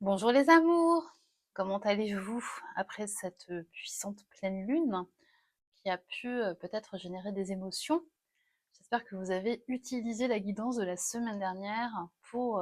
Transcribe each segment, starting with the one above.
Bonjour les amours, comment allez-vous après cette puissante pleine lune qui a pu peut-être générer des émotions? J'espère que vous avez utilisé la guidance de la semaine dernière pour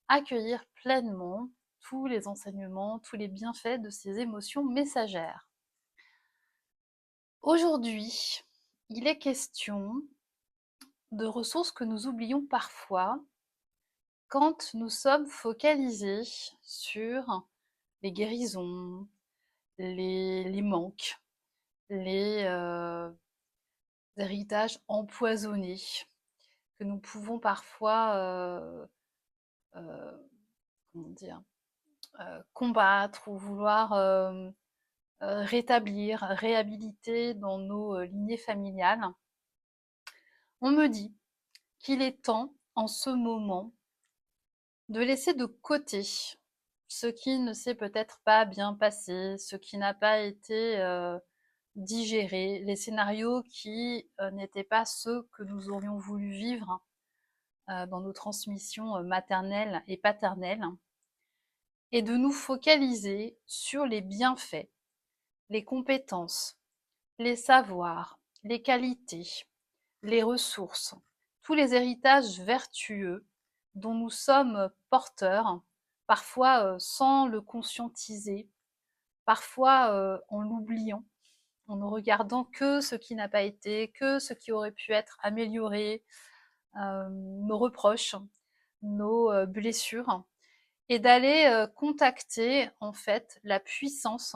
accueillir pleinement tous les enseignements, tous les bienfaits de ces émotions messagères. Aujourd'hui, il est question de ressources que nous oublions parfois quand nous sommes focalisés sur les guérisons, les manques, les héritages empoisonnés que nous pouvons parfois, comment dire, combattre ou vouloir rétablir, réhabiliter dans nos lignées familiales. On me dit qu'il est temps, en ce moment, de laisser de côté ce qui ne s'est peut-être pas bien passé, ce qui n'a pas été digéré, les scénarios qui n'étaient pas ceux que nous aurions voulu vivre dans nos transmissions maternelles et paternelles, et de nous focaliser sur les bienfaits, les compétences, les savoirs, les qualités, les ressources, tous les héritages vertueux dont nous sommes porteurs, parfois sans le conscientiser, parfois en l'oubliant, en ne regardant que ce qui n'a pas été, que ce qui aurait pu être amélioré, nos reproches, nos blessures, et d'aller contacter en fait la puissance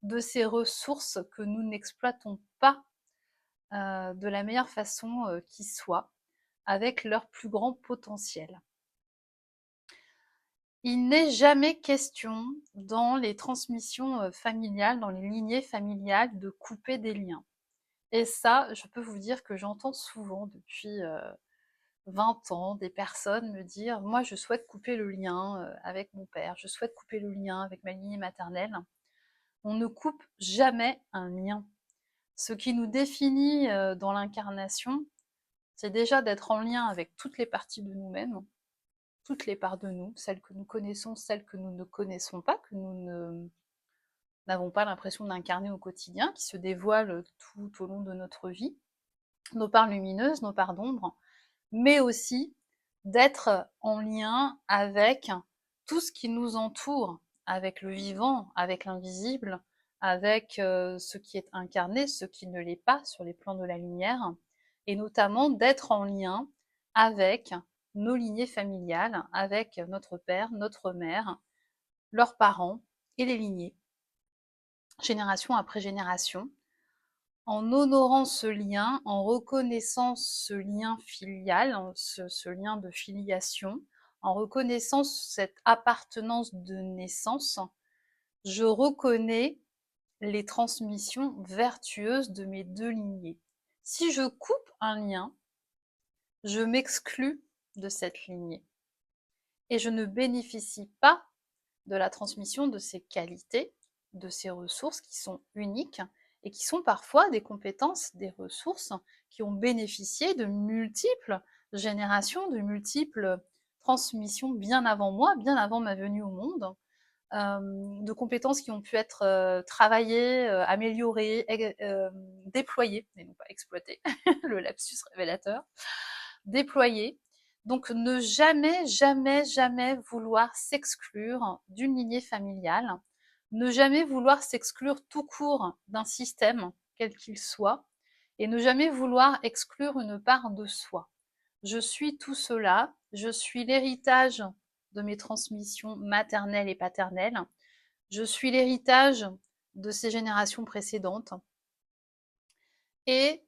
de ces ressources que nous n'exploitons pas de la meilleure façon qui soit, avec leur plus grand potentiel. Il n'est jamais question dans les transmissions familiales, dans les lignées familiales, de couper des liens. Et ça, je peux vous dire que j'entends souvent depuis 20 ans des personnes me dire: «Moi, je souhaite couper le lien avec mon père, je souhaite couper le lien avec ma lignée maternelle». On ne coupe jamais un lien. Ce qui nous définit dans l'incarnation, c'est déjà d'être en lien avec toutes les parties de nous-mêmes, toutes les parts de nous, celles que nous connaissons, celles que nous ne connaissons pas, que nous n'avons pas l'impression d'incarner au quotidien, qui se dévoilent tout au long de notre vie, nos parts lumineuses, nos parts d'ombre, mais aussi d'être en lien avec tout ce qui nous entoure, avec le vivant, avec l'invisible, avec ce qui est incarné, ce qui ne l'est pas sur les plans de la lumière, et notamment d'être en lien avec nos lignées familiales, avec notre père, notre mère, leurs parents et les lignées, génération après génération, en honorant ce lien, en reconnaissant ce lien filial, ce lien de filiation, en reconnaissant cette appartenance de naissance, je reconnais les transmissions vertueuses de mes deux lignées. Si je coupe un lien, je m'exclus de cette lignée et je ne bénéficie pas de la transmission de ces qualités, de ces ressources qui sont uniques et qui sont parfois des compétences, des ressources qui ont bénéficié de multiples générations, de multiples transmissions bien avant moi, bien avant ma venue au monde, de compétences qui ont pu être travaillées, améliorées, déployées, et non pas exploitées, le lapsus révélateur, déployées. Donc ne jamais, jamais, jamais vouloir s'exclure d'une lignée familiale, ne jamais vouloir s'exclure tout court d'un système, quel qu'il soit, et ne jamais vouloir exclure une part de soi. Je suis tout cela, je suis l'héritage de mes transmissions maternelles et paternelles, je suis l'héritage de ces générations précédentes, et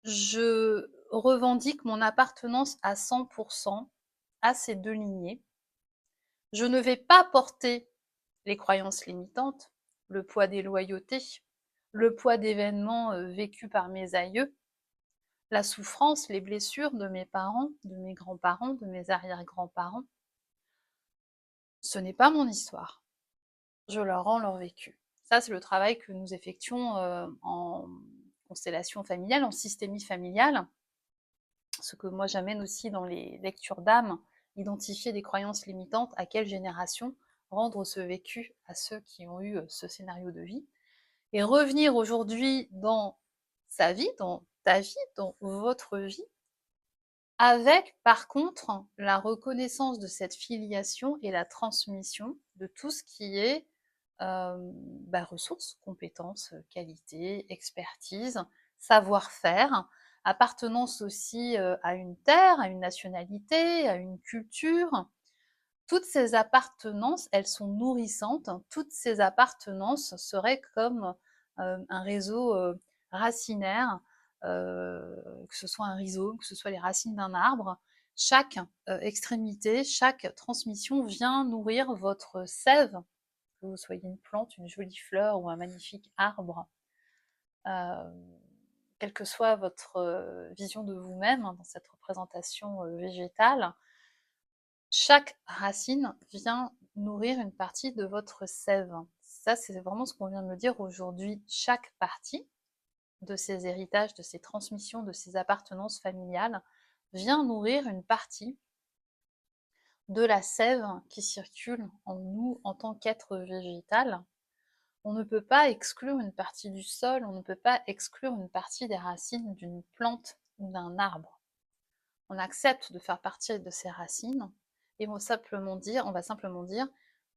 je revendique mon appartenance à 100% à ces deux lignées. Je ne vais pas porter les croyances limitantes, le poids des loyautés, le poids d'événements vécus par mes aïeux, la souffrance, les blessures de mes parents, de mes grands-parents, de mes arrière-grands-parents. Ce n'est pas mon histoire. Je leur rends leur vécu. Ça, c'est le travail que nous effectuons en constellation familiale, en systémie familiale, ce que moi j'amène aussi dans les lectures d'âme identifier des croyances limitantes, à quelle génération rendre ce vécu à ceux qui ont eu ce scénario de vie, et revenir aujourd'hui dans sa vie, dans ta vie, dans votre vie, avec par contre la reconnaissance de cette filiation et la transmission de tout ce qui est ressources, compétences, qualités, expertise, savoir-faire, appartenance aussi à une terre, à une nationalité, à une culture. Toutes ces appartenances, elles sont nourrissantes. Toutes ces appartenances seraient comme un réseau racinaire, que ce soit un rhizome, que ce soit les racines d'un arbre. Chaque extrémité, chaque transmission vient nourrir votre sève, que vous soyez une plante, une jolie fleur ou un magnifique arbre. Euh, Quelle que soit votre vision de vous-même dans cette représentation végétale, chaque racine vient nourrir une partie de votre sève. Ça, c'est vraiment ce qu'on vient de me dire aujourd'hui. Chaque partie de ces héritages, de ces transmissions, de ces appartenances familiales vient nourrir une partie de la sève qui circule en nous en tant qu'être végétal. On ne peut pas exclure une partie du sol, on ne peut pas exclure une partie des racines d'une plante ou d'un arbre. On accepte de faire partie de ces racines et on va simplement dire,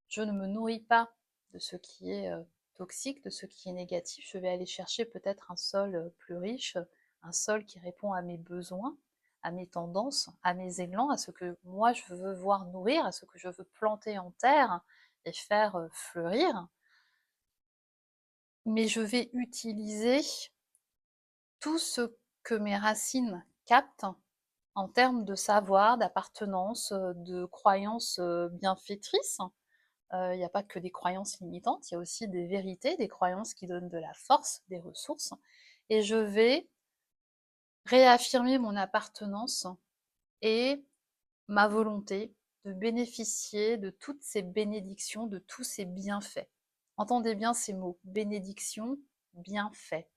je ne me nourris pas de ce qui est toxique, de ce qui est négatif, je vais aller chercher peut-être un sol plus riche, un sol qui répond à mes besoins, à mes tendances, à mes élans, à ce que moi je veux voir nourrir, à ce que je veux planter en terre et faire fleurir. Mais je vais utiliser tout ce que mes racines captent en termes de savoir, d'appartenance, de croyances bienfaitrices. Il n'y a pas que des croyances limitantes, il y a aussi des vérités, des croyances qui donnent de la force, des ressources. Et je vais réaffirmer mon appartenance et ma volonté de bénéficier de toutes ces bénédictions, de tous ces bienfaits. Entendez bien ces mots, bénédiction, bienfait.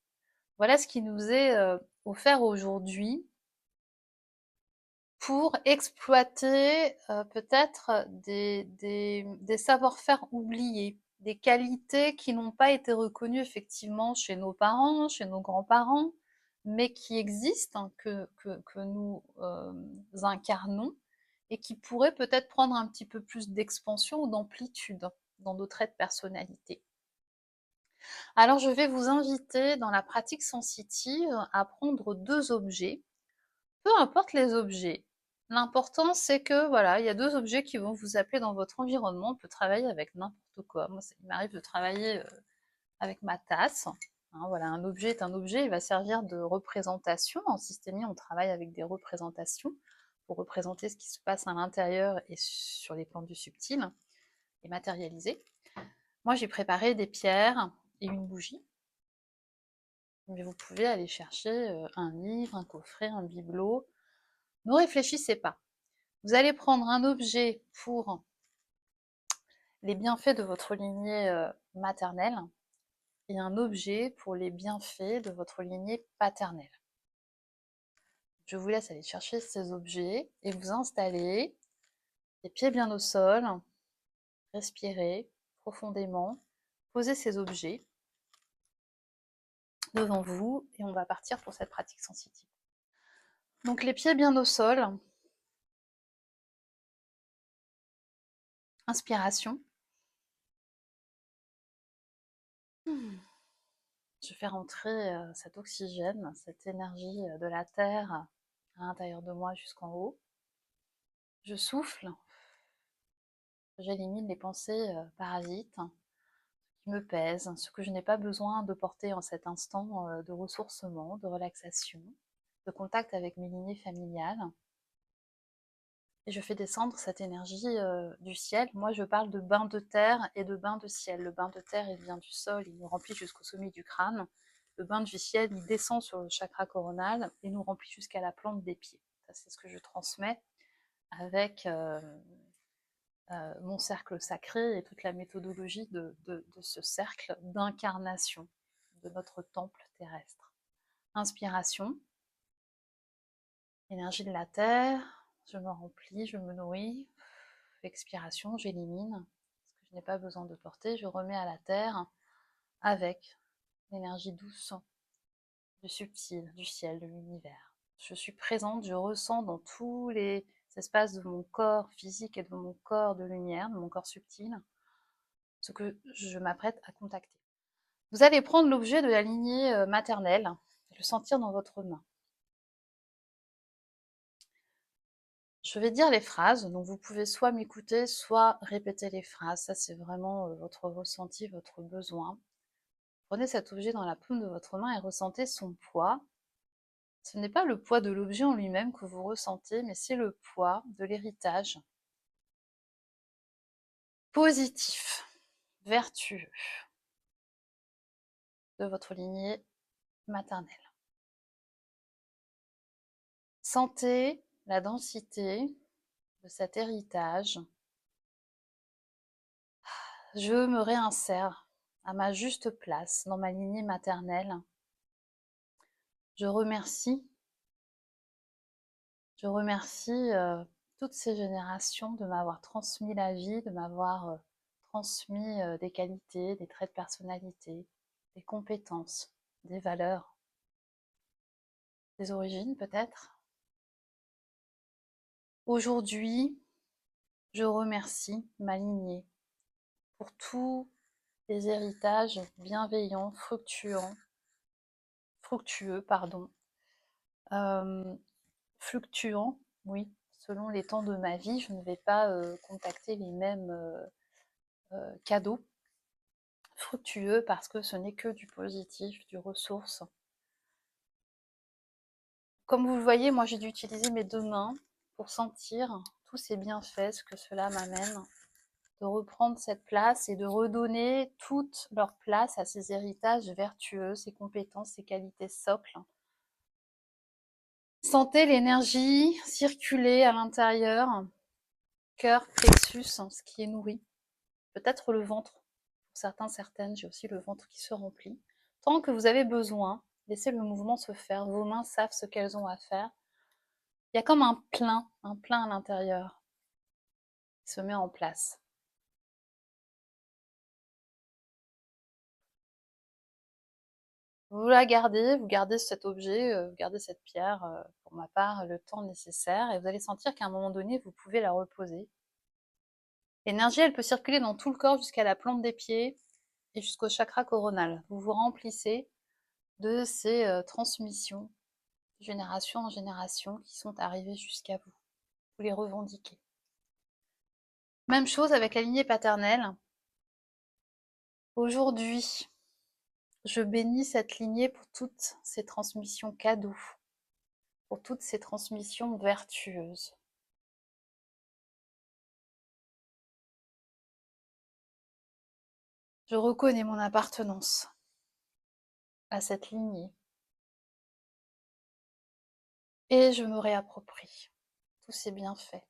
Voilà ce qui nous est offert aujourd'hui pour exploiter peut-être des savoir-faire oubliés, des qualités qui n'ont pas été reconnues effectivement chez nos parents, chez nos grands-parents, mais qui existent, que nous incarnons et qui pourraient peut-être prendre un petit peu plus d'expansion ou d'amplitude dans nos traits de personnalité. Alors je vais vous inviter dans la pratique sensitive à prendre 2 objets, peu importe les objets. L'important, c'est que voilà, il y a 2 objets qui vont vous appeler dans votre environnement. On peut travailler avec n'importe quoi. Moi, il m'arrive de travailler avec ma tasse. Hein, voilà, un objet est un objet, il va servir de représentation. En systémie, on travaille avec des représentations pour représenter ce qui se passe à l'intérieur et sur les plans du subtil et matérialiser. Moi, j'ai préparé des pierres et une bougie. Mais vous pouvez aller chercher un livre, un coffret, un bibelot. Ne réfléchissez pas. Vous allez prendre un objet pour les bienfaits de votre lignée maternelle et un objet pour les bienfaits de votre lignée paternelle. Je vous laisse aller chercher ces objets et vous installer les pieds bien au sol, respirez profondément, posez ces objets devant vous et on va partir pour cette pratique sensitive. Donc les pieds bien au sol, inspiration. Je fais rentrer cet oxygène, cette énergie de la terre à l'intérieur de moi jusqu'en haut. Je souffle, j'élimine les pensées parasites qui me pèsent, ce que je n'ai pas besoin de porter en cet instant de ressourcement, de relaxation, de contact avec mes lignées familiales. Et je fais descendre cette énergie du ciel. Moi, je parle de bain de terre et de bain de ciel. Le bain de terre, il vient du sol, il nous remplit jusqu'au sommet du crâne. Le bain du ciel, il descend sur le chakra coronal et nous remplit jusqu'à la plante des pieds. Ça, c'est ce que je transmets avec mon cercle sacré et toute la méthodologie de ce cercle d'incarnation de notre temple terrestre. Inspiration, énergie de la terre, je me remplis, je me nourris. Expiration, j'élimine ce que je n'ai pas besoin de porter, je remets à la terre avec l'énergie douce du subtil, du ciel, de l'univers. Je suis présente, je ressens dans tous les espaces de mon corps physique et de mon corps de lumière, de mon corps subtil, ce que je m'apprête à contacter. Vous allez prendre l'objet de la lignée maternelle et le sentir dans votre main. Je vais dire les phrases, donc vous pouvez soit m'écouter, soit répéter les phrases. Ça, c'est vraiment votre ressenti, votre besoin. Prenez cet objet dans la paume de votre main et ressentez son poids. Ce n'est pas le poids de l'objet en lui-même que vous ressentez, mais c'est le poids de l'héritage positif, vertueux de votre lignée maternelle. Sentez la densité de cet héritage. Je me réinsère à ma juste place dans ma lignée maternelle. Je remercie toutes ces générations de m'avoir transmis la vie, de m'avoir transmis des qualités, des traits de personnalité, des compétences, des valeurs, des origines peut-être. Aujourd'hui, je remercie ma lignée pour tous les héritages bienveillants, fluctuants, oui, selon les temps de ma vie. Je ne vais pas contacter les mêmes cadeaux, fructueux parce que ce n'est que du positif, du ressource. Comme vous le voyez, moi j'ai dû utiliser mes deux mains pour sentir tous ces bienfaits, ce que cela m'amène, de reprendre cette place et de redonner toute leur place à ces héritages vertueux, ces compétences, ces qualités socles. Sentez l'énergie circuler à l'intérieur, cœur, plexus, ce qui est nourri. Peut-être le ventre, pour certains, certaines, j'ai aussi le ventre qui se remplit. Tant que vous avez besoin, laissez le mouvement se faire, vos mains savent ce qu'elles ont à faire. Il y a comme un plein à l'intérieur qui se met en place. Vous la gardez, vous gardez cet objet, vous gardez cette pierre, pour ma part, le temps nécessaire, et vous allez sentir qu'à un moment donné, vous pouvez la reposer. L'énergie, elle peut circuler dans tout le corps jusqu'à la plante des pieds et jusqu'au chakra coronal. Vous vous remplissez de ces transmissions, de génération en génération, qui sont arrivées jusqu'à vous. Vous les revendiquez. Même chose avec la lignée paternelle. Aujourd'hui, je bénis cette lignée pour toutes ces transmissions cadeaux, pour toutes ces transmissions vertueuses. Je reconnais mon appartenance à cette lignée et je me réapproprie tous ces bienfaits,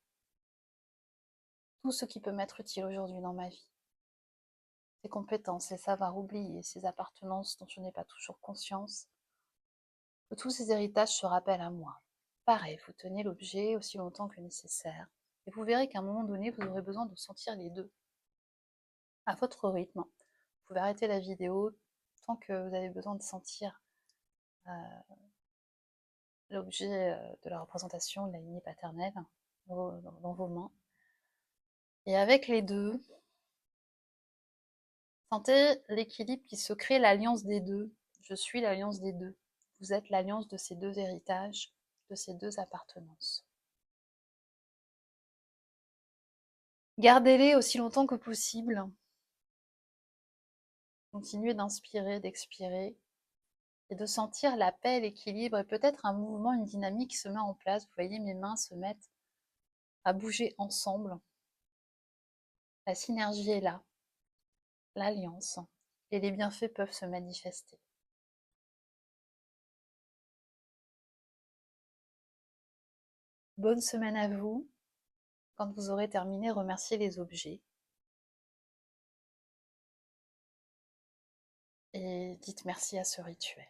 tout ce qui peut m'être utile aujourd'hui dans ma vie, ces compétences, ces savoirs oubliés, ces appartenances dont je n'ai pas toujours conscience, que tous ces héritages se rappellent à moi. Pareil, vous tenez l'objet aussi longtemps que nécessaire et vous verrez qu'à un moment donné, vous aurez besoin de sentir les deux à votre rythme. Vous pouvez arrêter la vidéo tant que vous avez besoin de sentir l'objet de la représentation de la lignée paternelle dans vos mains. Et avec les deux, sentez l'équilibre qui se crée, l'alliance des deux. Je suis l'alliance des deux. Vous êtes l'alliance de ces deux héritages, de ces deux appartenances. Gardez-les aussi longtemps que possible. Continuez d'inspirer, d'expirer et de sentir la paix, l'équilibre et peut-être un mouvement, une dynamique qui se met en place. Vous voyez, mes mains se mettent à bouger ensemble. La synergie est là, l'alliance, et les bienfaits peuvent se manifester. Bonne semaine à vous. Quand vous aurez terminé, remerciez les objets. Et dites merci à ce rituel.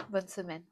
Bonne semaine.